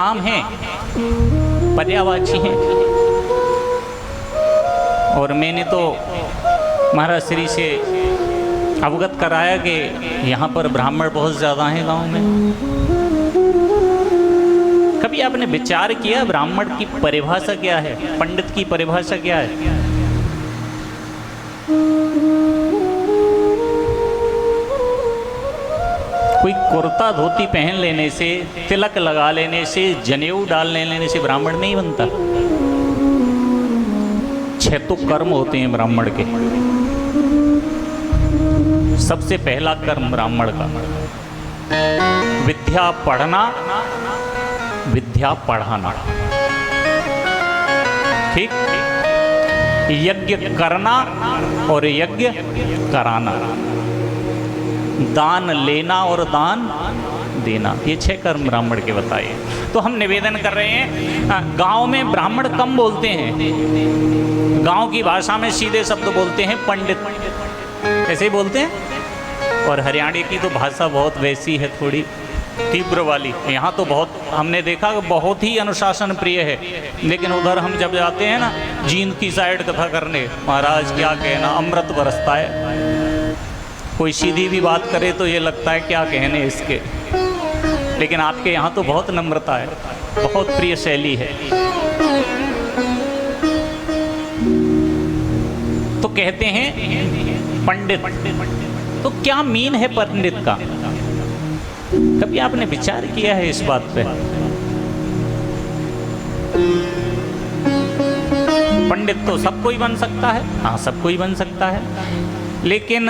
नाम हैं पर्यायवाची हैं। और मैंने तो महाराज श्री से अवगत कराया कि यहाँ पर ब्राह्मण बहुत ज़्यादा हैं गांव में। कभी आपने विचार किया ब्राह्मण की परिभाषा क्या है, पंडित की परिभाषा क्या है? कोई कुर्ता धोती पहन लेने से, तिलक लगा लेने से, जनेऊ डाल लेने से ब्राह्मण नहीं बनता। 6 तो कर्म होते हैं ब्राह्मण के। सबसे पहला कर्म ब्राह्मण का विद्या पढ़ना, विद्या पढ़ाना, ठीक, यज्ञ करना और यज्ञ कराना, दान लेना और दान देना। ये 6 कर्म ब्राह्मण के बताए। तो हम निवेदन कर रहे हैं, गांव में ब्राह्मण कम बोलते हैं, गांव की भाषा में सीधे शब्द बोलते हैं पंडित, ऐसे ही बोलते हैं। और हरियाणा की तो भाषा बहुत वैसी है, थोड़ी तीव्र वाली। यहाँ तो बहुत हमने देखा बहुत ही अनुशासन प्रिय है, लेकिन उधर हम जब जाते हैं ना जींद की साइड कथा करने, महाराज क्या कहना, अमृत बरसता है। कोई सीधी भी बात करे तो ये लगता है क्या कहने इसके, लेकिन आपके यहाँ तो बहुत नम्रता है, बहुत प्रिय शैली है। तो कहते हैं पंडित, तो क्या मीन है पंडित का? कभी आपने विचार किया है इस बात पे? पंडित तो सब कोई बन सकता है, हाँ सब कोई बन सकता है, लेकिन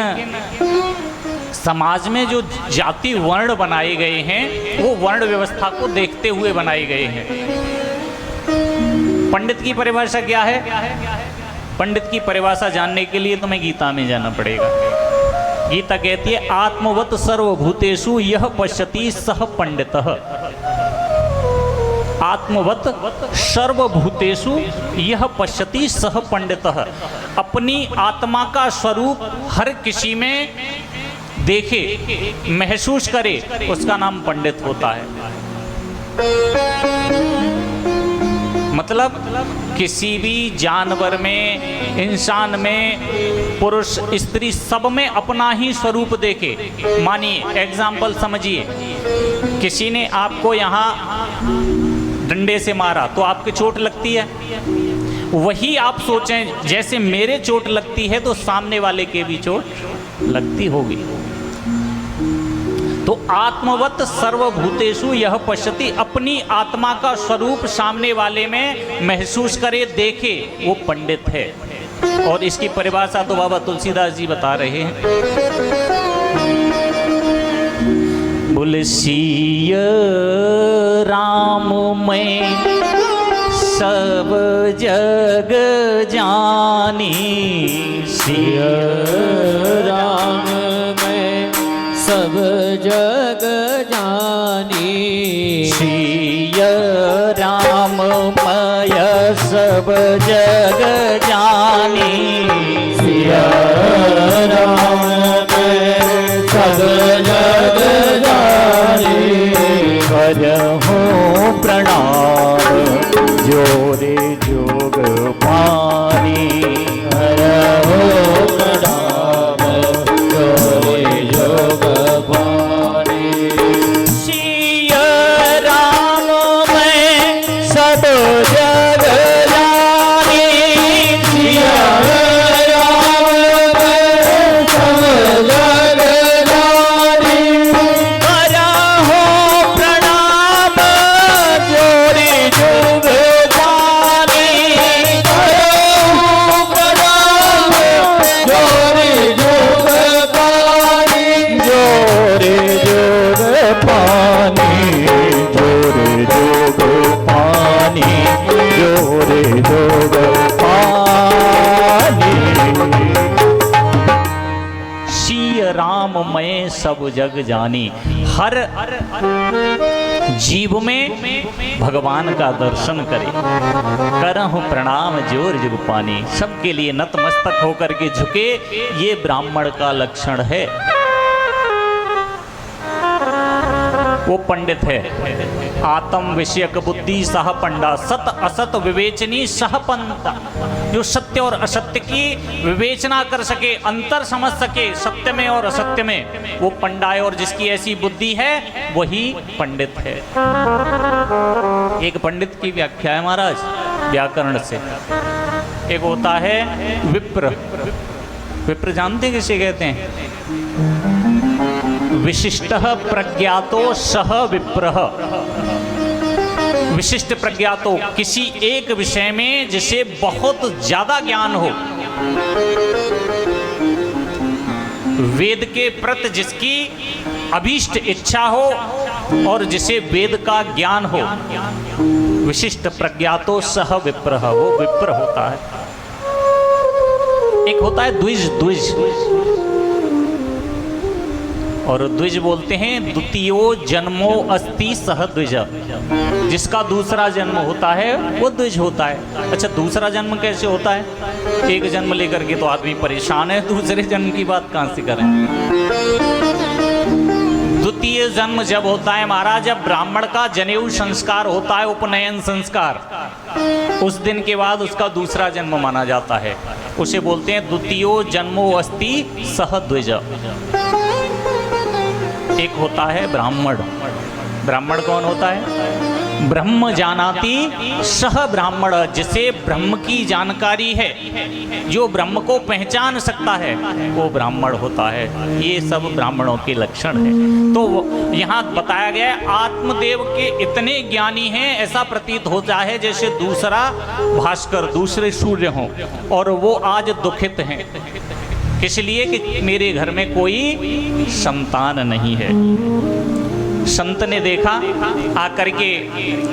समाज में जो जाति वर्ण बनाए गए हैं वो वर्ण व्यवस्था को देखते हुए बनाए गए हैं। पंडित की परिभाषा क्या है? पंडित की परिभाषा जानने के लिए तुम्हें गीता में जाना पड़ेगा। गीता कहती है आत्मवत सर्वभूतेषु यह पश्यति सह पंडितः। आत्मवत सर्वभूतेषु यह पश्यति सह पंडितः। अपनी आत्मा का स्वरूप हर किसी में देखे, महसूस करे, उसका नाम पंडित होता है। मतलब किसी भी जानवर में, इंसान में, पुरुष स्त्री सब में अपना ही स्वरूप देखे। मानिए एग्जाम्पल समझिए, किसी ने आपको यहाँ डंडे से मारा तो आपकी चोट लगती है, वही आप सोचें जैसे मेरे चोट लगती है तो सामने वाले के भी चोट लगती होगी। तो आत्मवत सर्वभूतेषु यह पश्यति, अपनी आत्मा का स्वरूप सामने वाले में महसूस करे, देखे, वो पंडित है। और इसकी परिभाषा तो बाबा तुलसीदास जी बता रहे हैं। बोले सिय राम मैं सब जग जानी, सिय राम मैं सब जग जानी, सिय राम मय सब जग जानी, सिय राम मैं सब जग जानी, करहूँ प्रणाम जोरे जोग पानी, करहूँ प्रणाम जोरे जोग पानी। सिय राम मैं सब जग जानी, सिय राम मैं सब जग जानी, करहूँ प्रणाम जोरे जोग पानी, करहूँ प्रणाम जोरे जोग पानी, जोरे जोग पानी, जोरे जोग पानी, जोरे जोग पानी। सिय राम मैं सब जग जानी, हर जीव में भगवान का दर्शन करे, करहूँ प्रणाम जोर जुग पानी, सबके लिए नतमस्तक होकर के झुके, ये ब्राह्मण का लक्षण है। वो पंडित है। आत्म विषयक बुद्धि सह पंडा, सत असत विवेचनी सह पंता। जो सत्य और असत्य की विवेचना कर सके, अंतर समझ सके सत्य में और असत्य में, वो पंडा है। और जिसकी ऐसी बुद्धि है वही पंडित है। एक पंडित की व्याख्या है महाराज व्याकरण से। एक होता है विप्र। विप्र जानते हैं किसे कहते हैं? विशिष्टः प्रज्ञातो सह विप्रः। विशिष्ट प्रज्ञातो, किसी एक विषय में जिसे बहुत ज्यादा ज्ञान हो, वेद के प्रति जिसकी अभीष्ट इच्छा हो और जिसे वेद का ज्ञान हो, विशिष्ट प्रज्ञातो सह विप्रः, वो विप्र होता है। एक होता है द्विज। द्विज और द्विज बोलते हैं द्वितीयो जन्मो अस्ति सह द्विज। जिसका दूसरा जन्म होता है वो द्विज होता है। अच्छा, दूसरा जन्म कैसे होता है? एक जन्म लेकर के तो आदमी परेशान है, दूसरे जन्म की बात कहां से करें। द्वितीय जन्म जब होता है महाराज, जब ब्राह्मण का जनेऊ संस्कार होता है, उपनयन संस्कार, उस दिन के बाद उसका दूसरा जन्म माना जाता है। उसे बोलते हैं द्वितीयो जन्मो अस्ति सह द्विज। एक होता है ब्राह्मण। ब्राह्मण कौन होता है? ब्रह्म जानाति सह ब्राह्मण, जिसे ब्रह्म की जानकारी है, जो ब्रह्म को पहचान सकता है, वो ब्राह्मण होता है। ये सब ब्राह्मणों के लक्षण है। तो यहाँ बताया गया है आत्मदेव के इतने ज्ञानी हैं, ऐसा प्रतीत होता है जैसे दूसरा भास्कर, दूसरे सूर्य हों, और वो आज दुखित हैं। इसलिए कि मेरे घर में कोई संतान नहीं है। संत ने देखा, आकर के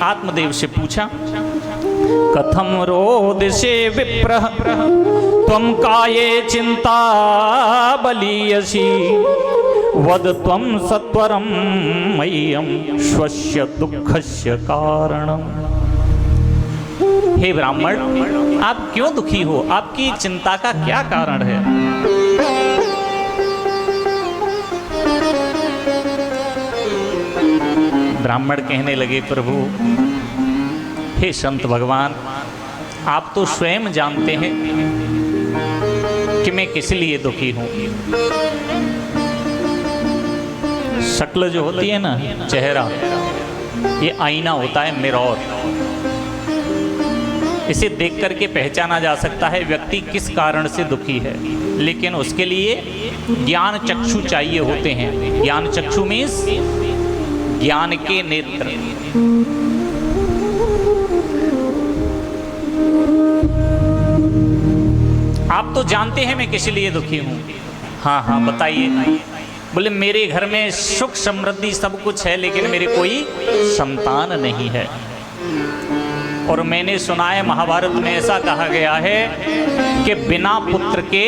आत्मदेव से पूछा, कथम रोदसे विप्रः त्वं काये चिंता बलीयसी वद त्वं सत्वरं मह्यं स्वस्य दुःखस्य कारणम्। हे ब्राह्मण, आप क्यों दुखी हो? आपकी चिंता का क्या कारण है? ब्राह्मण कहने लगे, प्रभु, हे संत भगवान, आप तो स्वयं जानते हैं कि मैं किस लिए दुखी हूं। शक्ल जो होती है ना, चेहरा, ये आईना होता है, मिरर। इसे देख करके पहचाना जा सकता है व्यक्ति किस कारण से दुखी है, लेकिन उसके लिए ज्ञान चक्षु चाहिए होते हैं। ज्ञान चक्षु मीन्स ज्ञान के नेत्र। आप तो जानते हैं मैं किस लिए दुखी हूं। हाँ हाँ बताइए। बोले, मेरे घर में सुख समृद्धि सब कुछ है, लेकिन मेरे कोई संतान नहीं है। और मैंने सुना है महाभारत में ऐसा कहा गया है कि बिना पुत्र के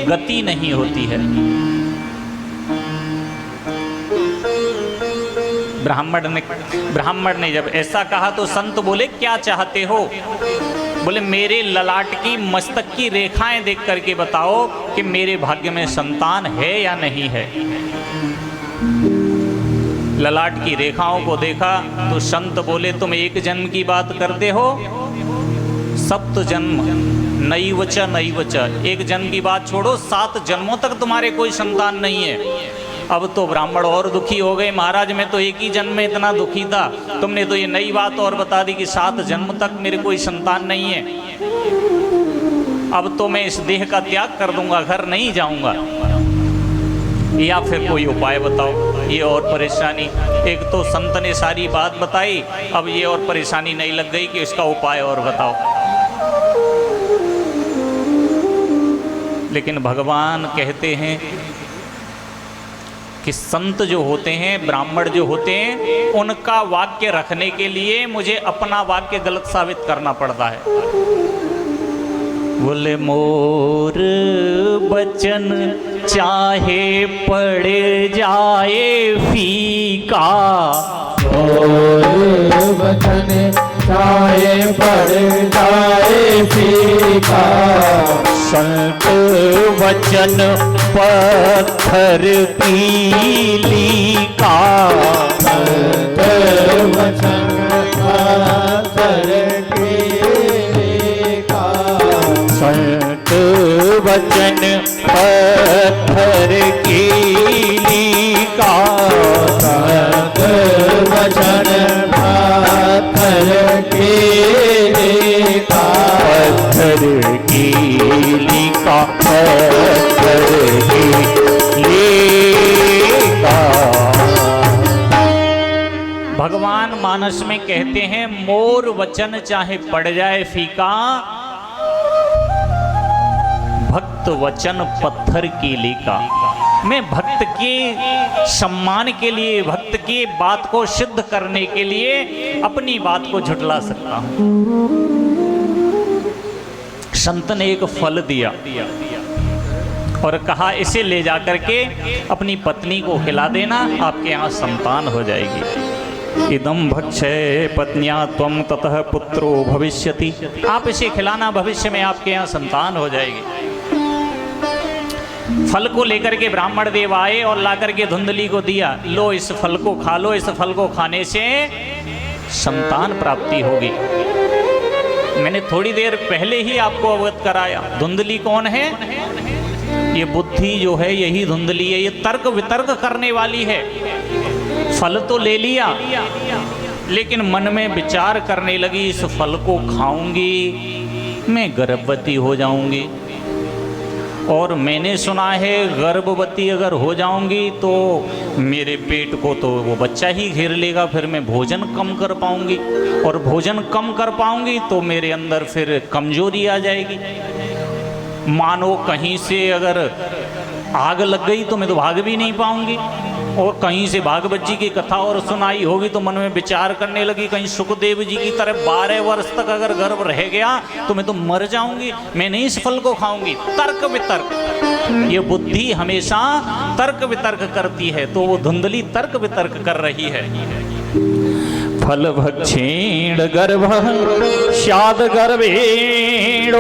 गति नहीं होती है। ब्राह्मण ने जब ऐसा कहा तो संत बोले, क्या चाहते हो? बोले, मेरे ललाट की मस्तक की रेखाएं देख करके बताओ कि मेरे भाग्य में संतान है या नहीं है। ललाट की रेखाओं को देखा तो संत बोले, तुम एक जन्म की बात करते हो, सप्त जन्म नैवच नैवच, एक जन्म की बात छोड़ो, 7 जन्मों तक तुम्हारे कोई संतान नहीं है। अब तो ब्राह्मण और दुखी हो गए, महाराज मैं तो एक ही जन्म में इतना दुखी था, तुमने तो ये नई बात और बता दी कि 7 जन्म तक मेरे कोई संतान नहीं है। अब तो मैं इस देह का त्याग कर दूंगा, घर नहीं जाऊंगा, या फिर कोई उपाय बताओ। ये और परेशानी, एक तो संत ने सारी बात बताई, अब ये और परेशानी नहीं लग गई कि इसका उपाय और बताओ। लेकिन भगवान कहते हैं कि संत जो होते हैं, ब्राह्मण जो होते हैं, उनका वाक्य रखने के लिए मुझे अपना वाक्य गलत साबित करना पड़ता है। बोले, मोर बचन चाहे पड़ जाए फीका, मोर बचन चाहे पड़ जाए फीका, संत वचन पत्थर कीली का, संत वचन पत्थर कीली का, संत वचन पत्थर कीली का, संत वचन पत्थर कीली का, पत्थर कीली का, पत्थर कीली का। भगवान मानस में कहते हैं मोर वचन चाहे पड़ जाए फीका, भक्त वचन पत्थर कीली का। मैं भक्त के सम्मान के लिए, भक्त की बात को सिद्ध करने के लिए अपनी बात को झुठला सकता हूं। संत ने एक फल दिया और कहा इसे ले जाकर के अपनी पत्नी को खिला देना, आपके यहाँ संतान हो जाएगी। इदम भक्षय पत्निया त्वं ततः पुत्रो भविष्यति, आप इसे खिलाना, भविष्य में आपके यहाँ संतान हो जाएगी। फल को लेकर के ब्राह्मण देव आए और लाकर के धुंधली को दिया, लो इस फल को खा लो, इस फल को खाने से संतान प्राप्ति होगी। मैंने थोड़ी देर पहले ही आपको अवगत कराया, धुंधली कौन है? ये बुद्धि जो है यही धुंधली है, ये तर्क वितर्क करने वाली है। फल तो ले लिया लेकिन मन में विचार करने लगी, इस फल को खाऊंगी मैं गर्भवती हो जाऊंगी, और मैंने सुना है गर्भवती अगर हो जाऊंगी तो मेरे पेट को तो वो बच्चा ही घेर लेगा, फिर मैं भोजन कम कर पाऊंगी, और भोजन कम कर पाऊंगी तो मेरे अंदर फिर कमजोरी आ जाएगी। मानो कहीं से अगर आग लग गई तो मैं तो भाग भी नहीं पाऊंगी, और कहीं से भागवत जी की कथा और सुनाई होगी तो मन में विचार करने लगी, कहीं सुखदेव जी की तरह 12 वर्ष तक अगर गर्भ रह गया तो मैं तो मर जाऊंगी, मैं नहीं इस फल को खाऊंगी। तर्क वितर्क, ये बुद्धि हमेशा तर्क वितर्क करती है, तो वो धुंधली तर्क वितर्क कर रही है। फल भक्षेण गर्भ शाद गर्भेणोदर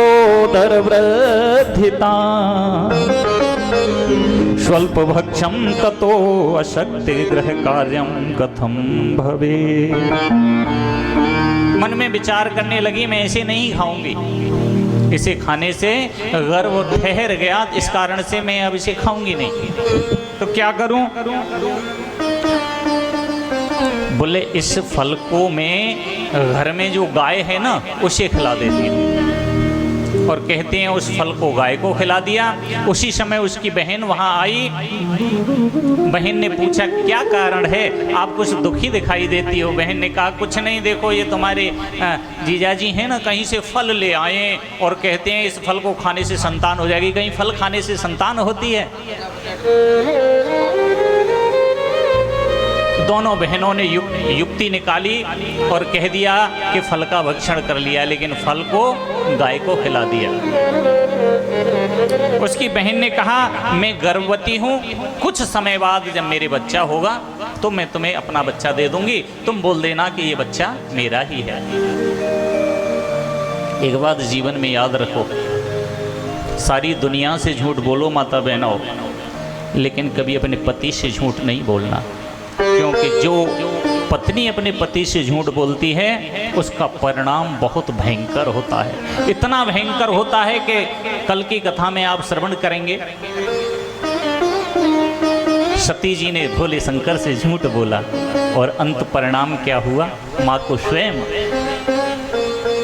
वृद्धिता, स्वल्प भक्षम ततो अशक्ति ग्रह कार्यम कथम भवे। मन में विचार करने लगी, मैं इसे नहीं खाऊंगी, इसे खाने से गर्भ ठहर गया, इस कारण से मैं अब इसे खाऊंगी नहीं, तो क्या करूं? बोले इस फल को मैं घर में जो गाय है ना उसे खिला देती हूँ, और कहते हैं उस फल को गाय को खिला दिया। उसी समय उसकी बहन वहां आई, बहन ने पूछा क्या कारण है, आप कुछ दुखी दिखाई देती हो? बहन ने कहा कुछ नहीं, देखो ये तुम्हारे जीजाजी हैं ना, कहीं से फल ले आए और कहते हैं इस फल को खाने से संतान हो जाएगी। कहीं फल खाने से संतान होती है? दोनों बहनों ने युक्ति निकाली और कह दिया कि फल का भक्षण कर लिया, लेकिन फल को गाय को खिला दिया। उसकी बहन ने कहा मैं गर्भवती हूँ, कुछ समय बाद जब मेरे बच्चा होगा तो मैं तुम्हें अपना बच्चा दे दूंगी, तुम बोल देना कि ये बच्चा मेरा ही है। एक बात जीवन में याद रखो, सारी दुनिया से झूठ बोलो माता बहनों, लेकिन कभी अपने पति से झूठ नहीं बोलना, क्योंकि जो पत्नी अपने पति से झूठ बोलती है उसका परिणाम बहुत भयंकर होता है। इतना भयंकर होता है कि कल की कथा में आप श्रवण करेंगे, सती जी ने भोले शंकर से झूठ बोला और अंत परिणाम क्या हुआ? माँ को स्वयं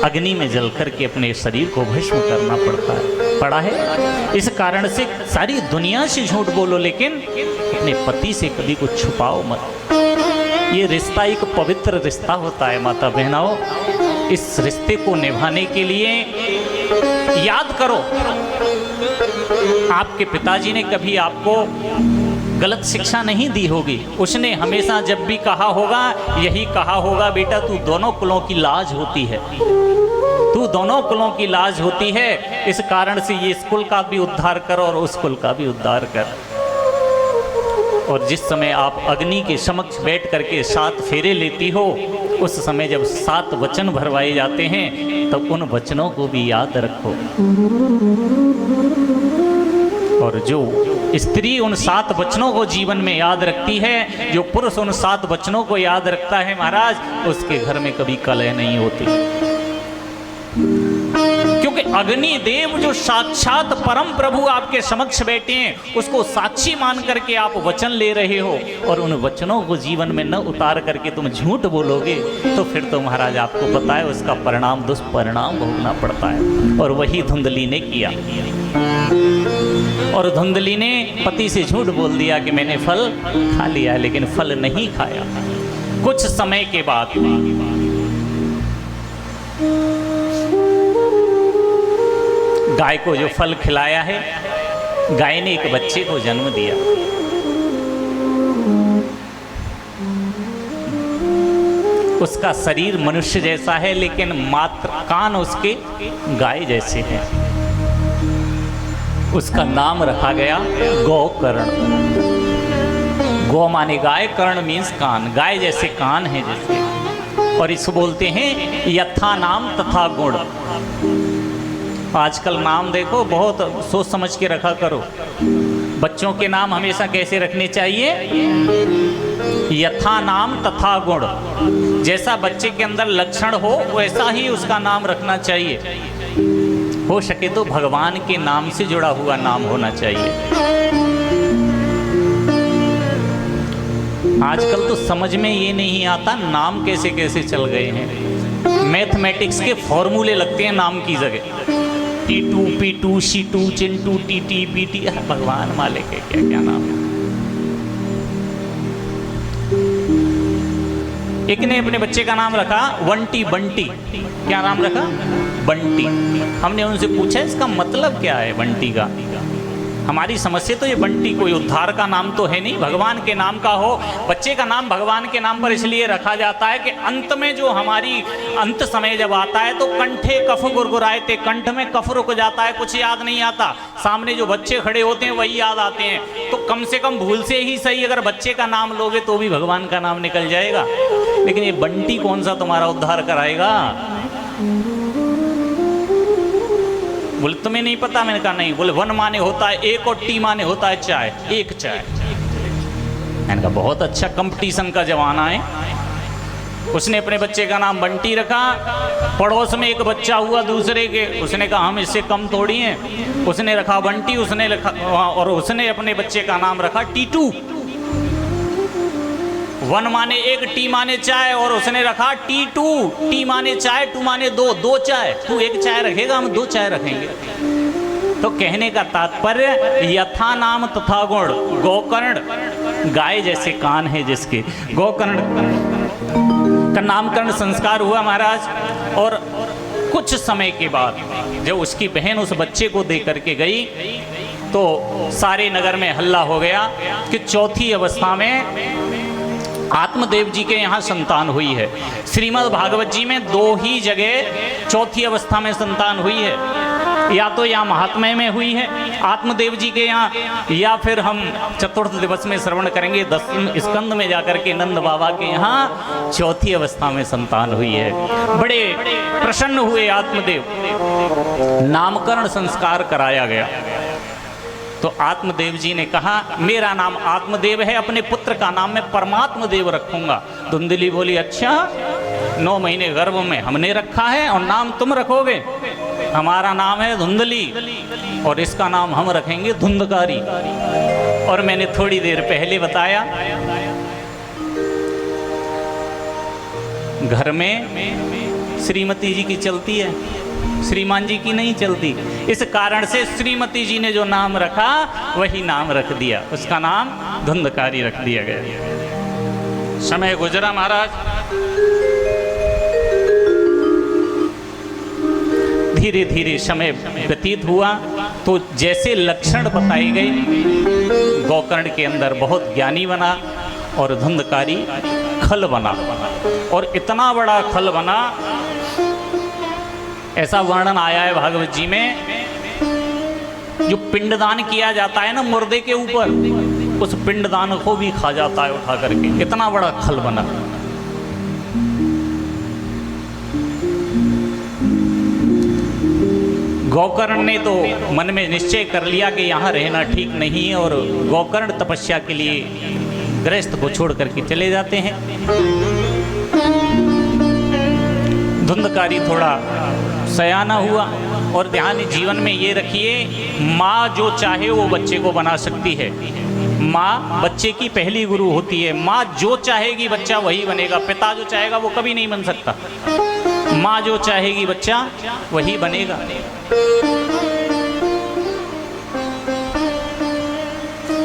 अग्नि में जल करके अपने शरीर को भस्म करना पड़ा है। इस कारण से सारी दुनिया से झूठ बोलो, लेकिन अपने पति से कभी कुछ छुपाओ मत। ये रिश्ता एक पवित्र रिश्ता होता है माता बहनों। इस रिश्ते को निभाने के लिए याद करो, आपके पिताजी ने कभी आपको गलत शिक्षा नहीं दी होगी। उसने हमेशा जब भी कहा होगा यही कहा होगा, बेटा तू दोनों कुलों की लाज होती है, तू दोनों कुलों की लाज होती है, इस कारण से ये इस कुल का भी उद्धार कर और उस कुल का भी उद्धार कर। और जिस समय आप अग्नि के समक्ष बैठ करके 7 फेरे लेती हो उस समय जब 7 वचन भरवाए जाते हैं तब उन वचनों को भी याद रखो। और जो स्त्री उन 7 वचनों को जीवन में याद रखती है, जो पुरुष उन 7 वचनों को याद रखता है महाराज, उसके घर में कभी कलह नहीं होती। क्योंकि अग्नि देव जो साक्षात परम प्रभु आपके समक्ष बैठे हैं, उसको साक्षी मान करके आप वचन ले रहे हो और उन वचनों को जीवन में न उतार करके तुम झूठ बोलोगे तो फिर तो महाराज आपको पता है उसका परिणाम दुष्परिणाम भोगना पड़ता है। और वही धुंधली ने किया। और धुंधली ने पति से झूठ बोल दिया कि मैंने फल खा लिया, लेकिन फल नहीं खाया। कुछ समय के बाद गाय को जो फल खिलाया है, गाय ने एक बच्चे को जन्म दिया। उसका शरीर मनुष्य जैसा है, लेकिन मात्र कान उसके गाय जैसे हैं। उसका नाम रखा गया गौकर्ण। गौ माने गाय, कर्ण मीन्स कान, गाय जैसे कान है जैसे। और इसको बोलते हैं यथा नाम तथा गुण। आजकल नाम देखो बहुत सोच समझ के रखा करो। बच्चों के नाम हमेशा कैसे रखने चाहिए? यथा नाम तथा गुण। जैसा बच्चे के अंदर लक्षण हो वैसा ही उसका नाम रखना चाहिए। हो सके तो भगवान के नाम से जुड़ा हुआ नाम होना चाहिए। आजकल तो समझ में ये नहीं आता नाम कैसे कैसे चल गए हैं। मैथमेटिक्स के फॉर्मूले लगते हैं नाम की जगह। T2, P2, C2, Chintu, TT, PT, भगवान मालिक है क्या क्या नाम है। एक ने अपने बच्चे का नाम रखा बंटी। बंटी क्या नाम रखा? बंटी। हमने उनसे पूछा इसका मतलब क्या है बंटी का? हमारी समझ से तो ये बंटी कोई उद्धार का नाम तो है नहीं, भगवान के नाम का हो। बच्चे का नाम भगवान के नाम पर इसलिए रखा जाता है कि अंत में जो हमारी अंत समय जब आता है तो कंठे कफ गुरगुराए थे, कंठ में कफ रुक जाता है, कुछ याद नहीं आता। सामने जो बच्चे खड़े होते हैं वही याद आते हैं। तो कम से कम भूल से ही सही अगर बच्चे का नाम लोगे तो भी भगवान का नाम निकल जाएगा। लेकिन ये बंटी कौन सा तुम्हारा उद्धार कराएगा? बोले तुम्हें नहीं पता? मैंने कहा नहीं। बोले 1 माने होता है एक और T माने होता है चाय, एक चाय। मैंने कहा बहुत अच्छा, कंपटीशन का जमाना है। उसने अपने बच्चे का नाम बंटी रखा। पड़ोस में एक बच्चा हुआ दूसरे के, उसने कहा हम इससे कम थोड़ी हैं, उसने रखा बंटी, उसने रखा और उसने अपने बच्चे का नाम रखा T2। 1 माने एक, T माने चाय, और उसने रखा T2। T माने चाय, 2 माने 2, 2 चाय। तू एक चाय रखेगा, हम 2 चाय रखेंगे। तो कहने का तात्पर्य यथा नाम तथा गुण। गौकर्ण गाय जैसे कान है जिसके, गौकर्ण का नामकरण संस्कार हुआ महाराज। और कुछ समय के बाद जब उसकी बहन उस बच्चे को दे करके गई तो सारे नगर में हल्ला हो गया कि चौथी अवस्था में आत्मदेव जी के यहाँ संतान हुई है। श्रीमद् भागवत जी में 2 ही जगह चौथी अवस्था में संतान हुई है। या तो यहाँ महात्म्य में हुई है आत्मदेव जी के यहाँ, या फिर हम चतुर्थ दिवस में श्रवण करेंगे 10वें स्कंद में जाकर के नंद बाबा के यहाँ चौथी अवस्था में संतान हुई है। बड़े प्रसन्न हुए आत्मदेव। नामकरण संस्कार कराया गया तो आत्मदेव जी ने कहा मेरा नाम आत्मदेव है, अपने पुत्र का नाम मैं परमात्म देव रखूंगा। धुंधली बोली अच्छा, 9 महीने गर्भ में हमने रखा है और नाम तुम रखोगे? हमारा नाम है धुंधली और इसका नाम हम रखेंगे धुंधकारी। और मैंने थोड़ी देर पहले बताया घर में श्रीमती जी की चलती है, श्रीमान जी की नहीं चलती। इस कारण से श्रीमती जी ने जो नाम रखा वही नाम रख दिया, उसका नाम धुंधकारी रख दिया गया। समय गुजरा महाराज, धीरे धीरे समय व्यतीत हुआ तो जैसे लक्षण बताए गए गौकर्ण के अंदर बहुत ज्ञानी बना और धुंधकारी खल बना। और इतना बड़ा खल बना, ऐसा वर्णन आया है भागवत जी में, जो पिंडदान किया जाता है ना मुर्दे के ऊपर, उस पिंडदान को भी खा जाता है उठा करके। इतना बड़ा खल बना। गोकर्ण ने तो मन में निश्चय कर लिया कि यहाँ रहना ठीक नहीं है और गोकर्ण तपस्या के लिए गृहस्थ को छोड़ करके चले जाते हैं। धुंधकारी थोड़ा सयाना हुआ और ध्यान जीवन में ये रखिए, माँ जो चाहे वो बच्चे को बना सकती है। माँ बच्चे की पहली गुरु होती है। माँ जो चाहेगी बच्चा वही बनेगा। पिता जो चाहेगा वो कभी नहीं बन सकता। माँ जो चाहेगी बच्चा वही बनेगा।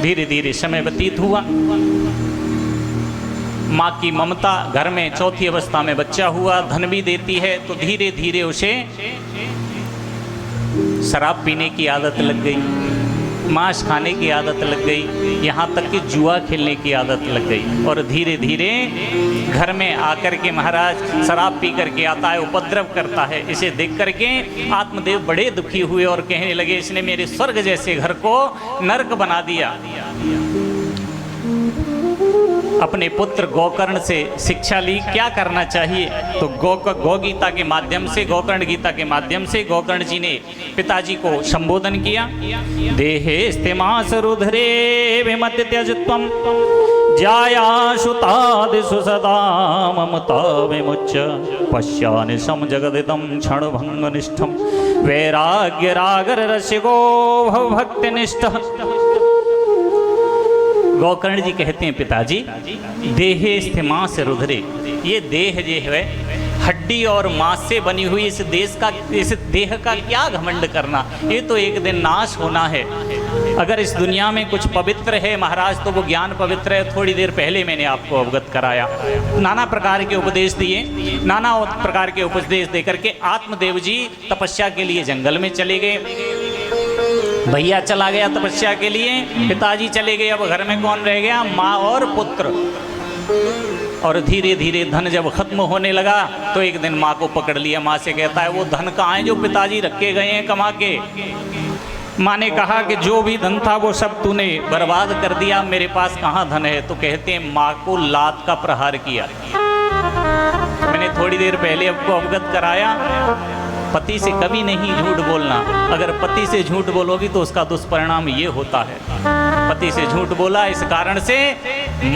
धीरे धीरे समय व्यतीत हुआ। माँ की ममता घर में चौथी अवस्था में बच्चा हुआ, धन भी देती है, तो धीरे धीरे उसे शराब पीने की आदत लग गई, मांस खाने की आदत लग गई, यहाँ तक कि जुआ खेलने की आदत लग गई। और धीरे धीरे घर में आकर के महाराज शराब पी करके आता है, उपद्रव करता है। इसे देख करके आत्मदेव बड़े दुखी हुए और कहने लगे, इसने मेरे स्वर्ग जैसे घर को नरक बना दिया। अपने पुत्र गोकर्ण से शिक्षा ली, क्या करना चाहिए। तो गौ गीता के माध्यम से, गोकर्ण गीता के माध्यम से गोकर्ण जी ने पिताजी को संबोधन किया। देहे स्थिमास रुद्रे विमत त्यजत्वम जायाशुतादिषु सदा ममता विमुच्च पश्यानि समजगदिदं क्षणभंगनिष्ठं वैराग्य रागर रसिको भवभक्तिनिष्ठः। गोकर्ण जी कहते हैं, पिताजी देहे स्थिमा से रुद्रे, ये देह जो है हड्डी और मांस से बनी हुई इस देह का क्या घमंड करना, ये तो एक दिन नाश होना है। अगर इस दुनिया में कुछ पवित्र है महाराज तो वो ज्ञान पवित्र है। थोड़ी देर पहले मैंने आपको अवगत कराया, नाना प्रकार के उपदेश दिए, नाना प्रकार के उपदेश दे करके आत्मदेव जी तपस्या के लिए जंगल में चले गए। भैया चला गया तपस्या के लिए, पिताजी चले गए, अब घर में कौन रह गया, माँ और पुत्र। और धीरे धीरे धन जब खत्म होने लगा तो एक दिन माँ को पकड़ लिया। माँ से कहता है, वो धन कहाँ है जो पिताजी रखे गए हैं कमा के। माँ ने कहा कि जो भी धन था वो सब तूने बर्बाद कर दिया, मेरे पास कहाँ धन है। तो कहते हैं माँ को लात का प्रहार किया। मैंने थोड़ी देर पहले आपको अवगत कराया, पति से कभी नहीं झूठ बोलना। अगर पति से झूठ बोलोगी तो उसका दुष्परिणाम ये होता है। पति से झूठ बोला, इस कारण से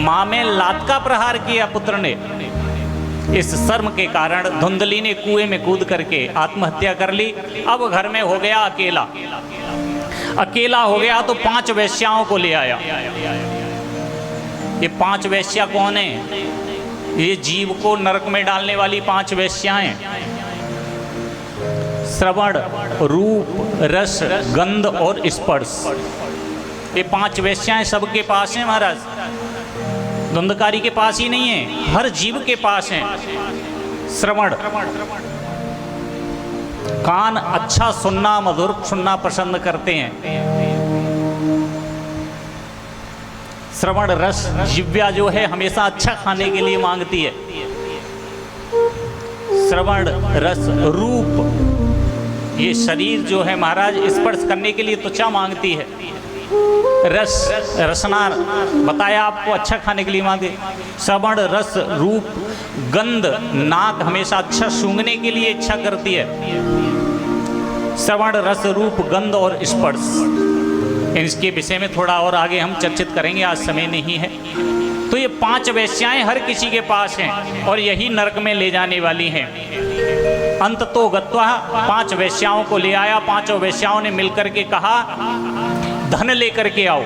माँ में लात का प्रहार किया पुत्र ने। इस शर्म के कारण धुंधली ने कुएं में कूद करके आत्महत्या कर ली। अब घर में हो गया अकेला। अकेला हो गया तो 5 वेश्याओं को ले आया। ये 5 वेश्या कौन है? ये जीव को नरक में डालने वाली 5 वेश्याएं। श्रवण, रूप, रस, गंध और स्पर्श, ये 5 वेश्याएं सबके पास हैं महाराज। धुंधकारी के पास ही नहीं है, हर जीव के पास है। श्रवण, कान अच्छा सुनना, मधुर सुनना पसंद करते हैं। श्रवण रस, जिव्या जो है हमेशा अच्छा खाने के लिए मांगती है। श्रवण रस, रूप, ये शरीर जो है महाराज स्पर्श करने के लिए त्वचा मांगती है। रस, रसना बताया आपको, अच्छा खाने के लिए मांगती। श्रवण रस रूप, गंध, नाक हमेशा अच्छा सूंघने के लिए इच्छा करती है। श्रवण रस रूप गंध और स्पर्श, इसके विषय में थोड़ा और आगे हम चर्चित करेंगे, आज समय नहीं है। तो ये 5 वेश्याएं हर किसी के पास हैं और यही नरक में ले जाने वाली हैं। अंत तो गत्वा 5 वेश्याओं को ले आया। 5 वेश्याओं ने मिलकर के कहा, धन लेकर के आओ।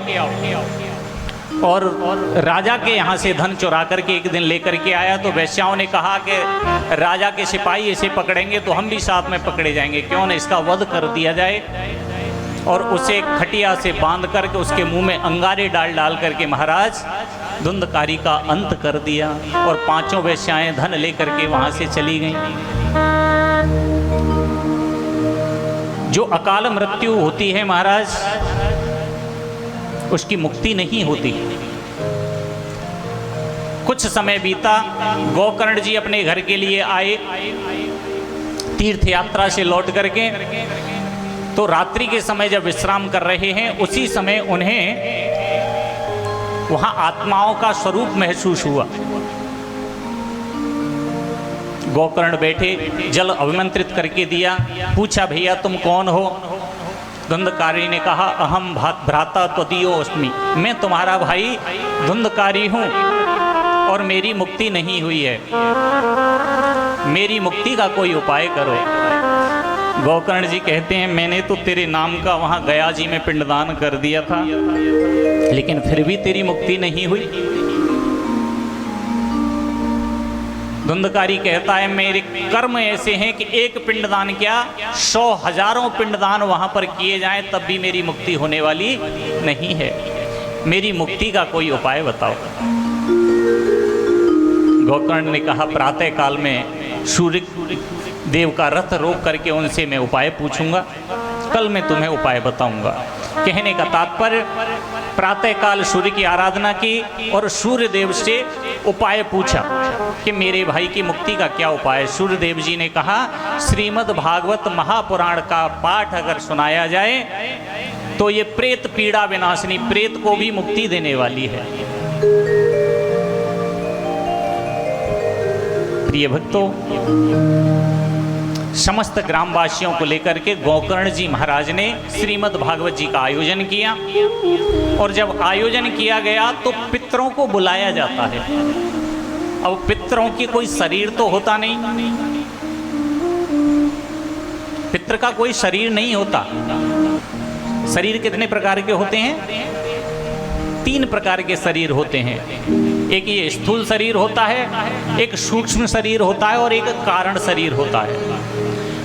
और राजा के यहाँ से धन चुरा करके एक दिन लेकर के आया। तो वेश्याओं ने कहा कि राजा के सिपाही इसे पकड़ेंगे तो हम भी साथ में पकड़े जाएंगे, क्यों न इसका वध कर दिया जाए। और उसे खटिया से बांध करके उसके मुंह में अंगारे डाल डाल करके महाराज धुंधकारी का अंत कर दिया। और 5 वेश्याएं धन लेकर के वहाँ से चली गईं। जो अकाल मृत्यु होती है महाराज, उसकी मुक्ति नहीं होती। कुछ समय बीता, गोकर्ण जी अपने घर के लिए आए तीर्थ यात्रा से लौट करके। तो रात्रि के समय जब विश्राम कर रहे हैं, उसी समय उन्हें वहां आत्माओं का स्वरूप महसूस हुआ। गोकर्ण बैठे, जल अभिमंत्रित करके दिया। पूछा भैया तुम कौन हो? धुंधकारी ने कहा अहम भ्राता त्वदीयो अस्मि, मैं तुम्हारा भाई धुंधकारी हूँ और मेरी मुक्ति नहीं हुई है, मेरी मुक्ति का कोई उपाय करो। गोकर्ण जी कहते हैं मैंने तो तेरे नाम का वहाँ गया जी में पिंडदान कर दिया था, लेकिन फिर भी तेरी मुक्ति नहीं हुई। धुंधकारी कहता है मेरे कर्म ऐसे हैं कि एक पिंडदान क्या 100 हजारों पिंडदान वहां पर किए जाएं तब भी मेरी मुक्ति होने वाली नहीं है, मेरी मुक्ति का कोई उपाय बताओ। गोकर्ण ने कहा प्रातः काल में सूर्य देव का रथ रोक करके उनसे मैं उपाय पूछूंगा, कल मैं तुम्हें उपाय बताऊंगा। कहने का तात्पर्य प्रातःकाल सूर्य की आराधना की और सूर्य देव से उपाय पूछा कि मेरे भाई की मुक्ति का क्या उपाय। सूर्य देव जी ने कहा श्रीमद् भागवत महापुराण का पाठ अगर सुनाया जाए तो ये प्रेत पीड़ा विनाशिनी, प्रेत को भी मुक्ति देने वाली है। प्रिय भक्तों, समस्त ग्रामवासियों को लेकर के गोकर्ण जी महाराज ने श्रीमद् भागवत जी का आयोजन किया और जब आयोजन किया गया तो पितरों को बुलाया जाता है। अब पितरों की कोई शरीर तो होता नहीं, पितर का कोई शरीर नहीं होता। शरीर कितने प्रकार के होते हैं? 3 प्रकार के शरीर होते हैं। एक ये स्थूल शरीर होता है, एक सूक्ष्म शरीर होता है और एक कारण शरीर होता है।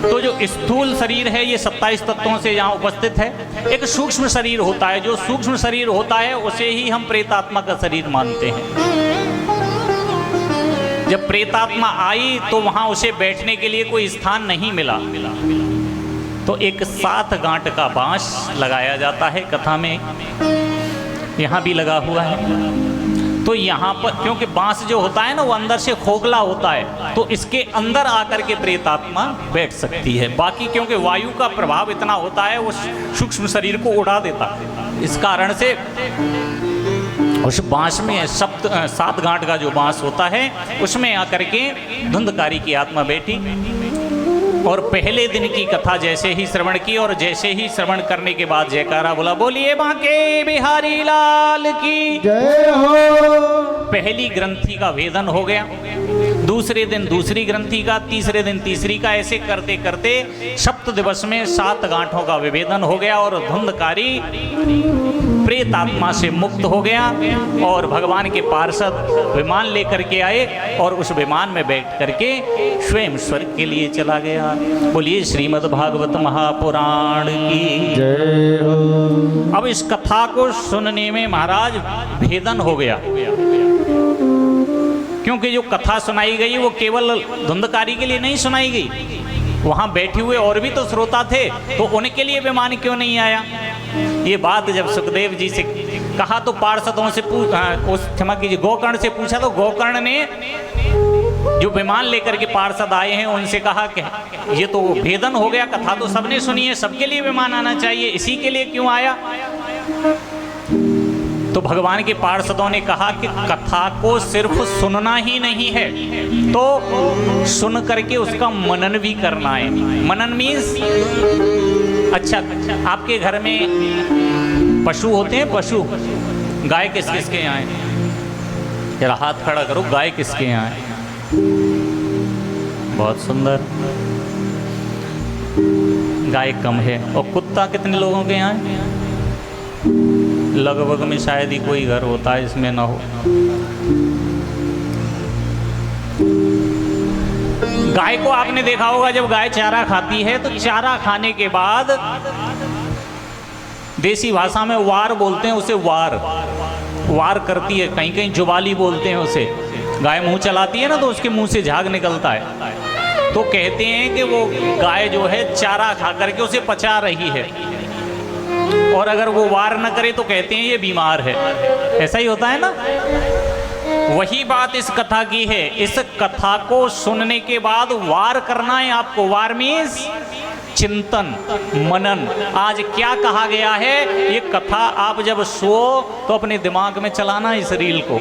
तो जो स्थूल शरीर है ये 27 तत्वों से यहाँ उपस्थित है। एक सूक्ष्म शरीर होता है, जो सूक्ष्म शरीर होता है उसे ही हम प्रेतात्मा का शरीर मानते हैं। जब प्रेतात्मा आई तो वहाँ उसे बैठने के लिए कोई स्थान नहीं मिला, तो एक 7 गांठ का बांस लगाया जाता है। कथा में यहाँ भी लगा हुआ है। तो यहाँ पर क्योंकि बांस जो होता है ना वो अंदर से खोखला होता है, तो इसके अंदर आकर के प्रेतात्मा बैठ सकती है। बाकी क्योंकि वायु का प्रभाव इतना होता है वो सूक्ष्म शरीर को उड़ा देता है, इस कारण से उस बांस में 7 गांठ का जो बांस होता है उसमें आकर के धुंधकारी की आत्मा बैठी और पहले दिन की कथा जैसे ही श्रवण की और जैसे ही श्रवण करने के बाद जयकारा बोला, बोलिए बांके बिहारी लाल की जय हो। पहली ग्रंथि का वेदन हो गया, दूसरे दिन दूसरी ग्रंथि का, तीसरे दिन तीसरी का, ऐसे करते करते सप्त दिवस में 7 गांठों का विभेदन हो गया और धुंधकारी प्रेत आत्मा से मुक्त हो गया और भगवान के पार्षद विमान लेकर के आए और उस विमान में बैठ करके स्वयं स्वर्ग के लिए चला गया। बोलिए श्रीमद् भागवत महापुराण की जय हो। अब इस कथा को सुनने में महाराज भेदन हो गया, क्योंकि जो कथा सुनाई गई वो केवल धुंधकारी के लिए नहीं सुनाई गई, वहां बैठे हुए और भी तो श्रोता थे, तो उनके लिए विमान क्यों नहीं आया। ये बात जब सुखदेव जी से कहा तो पार्षदों से क्षमा कीजिए गोकर्ण से पूछा, तो गोकर्ण ने जो विमान लेकर के पार्षद आए हैं उनसे कहा कि ये तो भेदन हो गया, कथा तो सबने सुनी है, सबके लिए विमान आना चाहिए, इसी के लिए क्यों आया। तो भगवान के पार्षदों ने कहा कि कथा को सिर्फ सुनना ही नहीं है, तो सुन करके उसका मनन भी करना है। मनन मीन्स अच्छा, आपके घर में पशु होते हैं, पशु गाय किस किस के यहाँ है? जरा हाथ खड़ा करो, गाय किसके यहाँ है? बहुत सुंदर, गाय कम है। और कुत्ता कितने लोगों के यहाँ है? लगभग में शायद ही कोई घर होता है इसमें ना हो। गाय को आपने देखा होगा जब गाय चारा खाती है तो चारा खाने के बाद देसी भाषा में वार बोलते हैं उसे, वार करती है, कहीं कहीं जुबाली बोलते हैं उसे। गाय मुंह चलाती है ना तो उसके मुंह से झाग निकलता है, तो कहते हैं कि वो गाय जो है चारा खा करके उसे पचा रही है, और अगर वो वार न करे तो कहते हैं ये बीमार है। ऐसा ही होता है ना। वही बात इस कथा की है। इस कथा को सुनने के बाद वार करना है आपको। वार मीन्स चिंतन, मनन। आज क्या कहा गया है, ये कथा आप जब सो तो अपने दिमाग में चलाना इस रील को,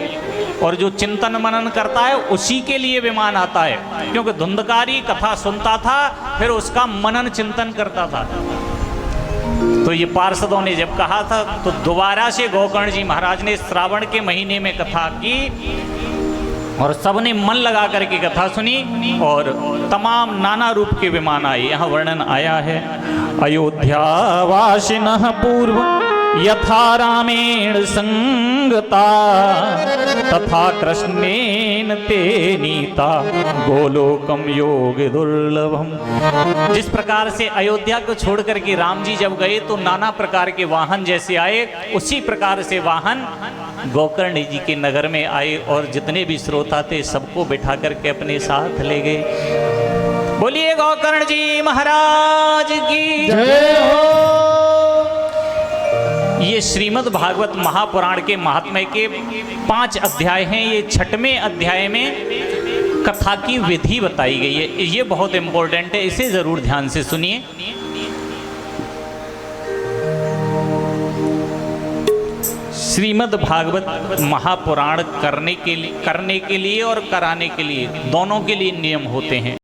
और जो चिंतन मनन करता है उसी के लिए विमान आता है, क्योंकि धुंधकारी कथा सुनता था फिर उसका मनन चिंतन करता था। तो ये पार्षदों ने जब कहा था तो दोबारा से गोकर्ण जी महाराज ने श्रावण के महीने में कथा की और सबने मन लगा करके कथा सुनी और तमाम नाना रूप के विमान आए। यहाँ वर्णन आया है, अयोध्यावासिनः पूर्व यथा रामेण संगता तथा कृष्णेन ते नीता गोलोकम योग दुर्लभम। जिस प्रकार से अयोध्या को छोड़ करके राम जी जब गए तो नाना प्रकार के वाहन जैसे आए, उसी प्रकार से वाहन गोकर्ण जी के नगर में आए और जितने भी श्रोता थे सबको बिठा करके अपने साथ ले गए। बोलिए गोकर्ण जी महाराज की जय हो। ये श्रीमद् भागवत महापुराण के महात्म्य के 5 अध्याय हैं। ये 6वें अध्याय में कथा की विधि बताई गई है। ये बहुत इंपॉर्टेंट है, इसे जरूर ध्यान से सुनिए। श्रीमद् भागवत महापुराण करने के लिए और कराने के लिए दोनों के लिए नियम होते हैं।